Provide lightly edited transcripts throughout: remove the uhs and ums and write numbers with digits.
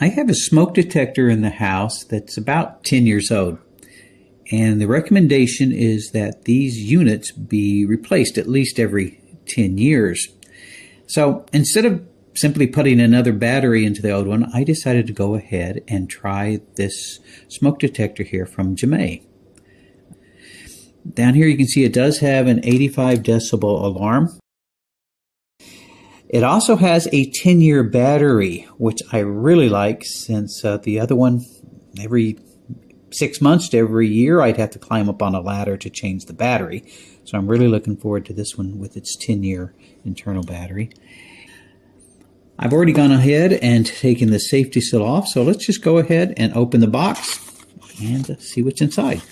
I have a smoke detector in the house that's about 10 years old, and the recommendation is that these units be replaced at least every 10 years. So instead of simply putting another battery into the old one, I decided to go ahead and try this smoke detector here from Jemay. Down here you can see it does have an 85 decibel alarm. It also has a 10-year battery, which I really like, since the other one, every 6 months to every year, I'd have to climb up on a ladder to change the battery. So I'm really looking forward to this one with its 10-year internal battery. I've already gone ahead and taken the safety seal off, so let's just go ahead and open the box and see what's inside.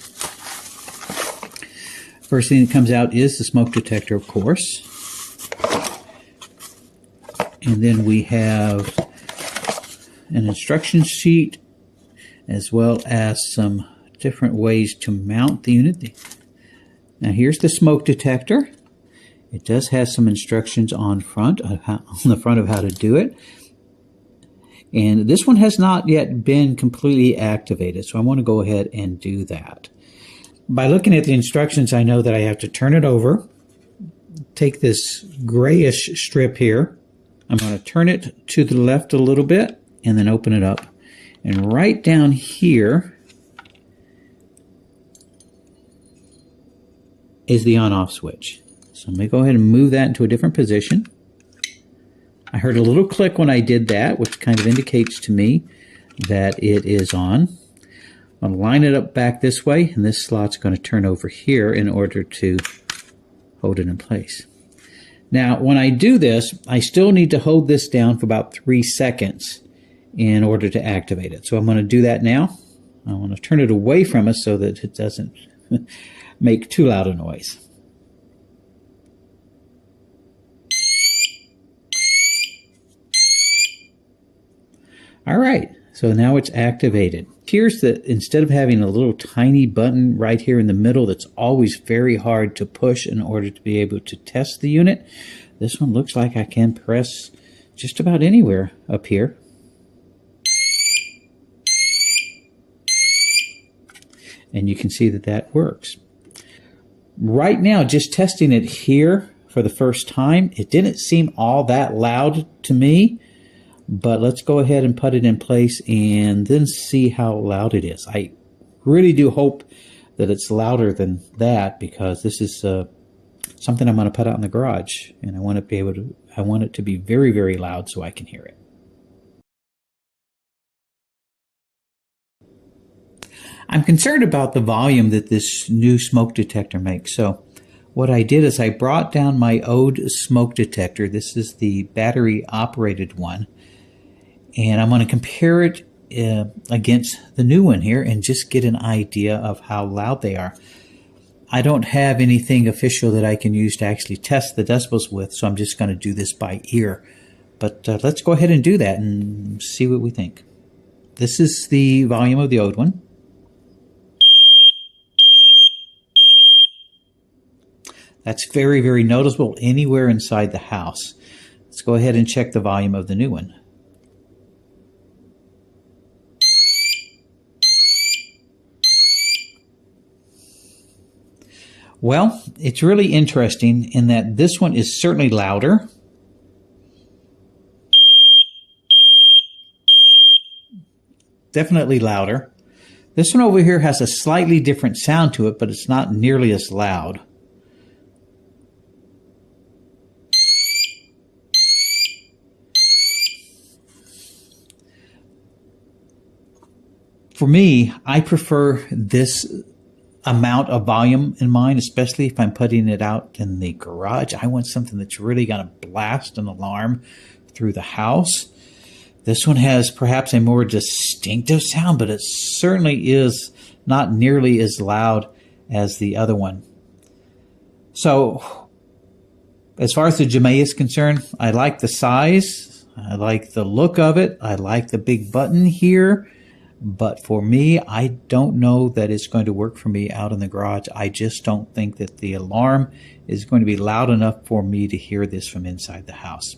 First thing that comes out is the smoke detector, of course. And then we have an instruction sheet as well as some different ways to mount the unit. Now here's the smoke detector. It does have some instructions on the front of how to do it. And this one has not yet been completely activated, so I want to go ahead and do that. By looking at the instructions, I know that I have to turn it over, take this grayish strip here. I'm going to turn it to the left a little bit and then open it up. And right down here is the on-off switch. So I'm going to go ahead and move that into a different position. I heard a little click when I did that, which kind of indicates to me that it is on. I'm going to line it up back this way, and this slot's going to turn over here in order to hold it in place. Now, when I do this, I still need to hold this down for about 3 seconds in order to activate it. So I'm going to do that now. I want to turn it away from us so that it doesn't make too loud a noise. All right, so now it's activated. Here's that instead of having a little tiny button right here in the middle that's always very hard to push in order to be able to test the unit, this one looks like I can press just about anywhere up here. And you can see that that works. Right now, just testing it here for the first time, it didn't seem all that loud to me. But let's go ahead and put it in place and then see how loud it is. I really do hope that it's louder than that, because this is something I'm going to put out in the garage, and I want it to be very, very loud so I can hear it. I'm concerned about the volume that this new smoke detector makes. So what I did is I brought down my old smoke detector. This is the battery operated one. And I'm going to compare it against the new one here and just get an idea of how loud they are. I don't have anything official that I can use to actually test the decibels with, so I'm just going to do this by ear. But let's go ahead and do that and see what we think. This is the volume of the old one. That's very, very noticeable anywhere inside the house. Let's go ahead and check the volume of the new one. Well, it's really interesting in that this one is certainly louder. Definitely louder. This one over here has a slightly different sound to it, but it's not nearly as loud. For me, I prefer this amount of volume in mine, especially if I'm putting it out in the garage. I want something that's really going to blast an alarm through the house. This one has perhaps a more distinctive sound, but it certainly is not nearly as loud as the other one. So as far as the Jemay is concerned, I like the size, I like the look of it, I like the big button here. But for me, I don't know that it's going to work for me out in the garage. I just don't think that the alarm is going to be loud enough for me to hear this from inside the house.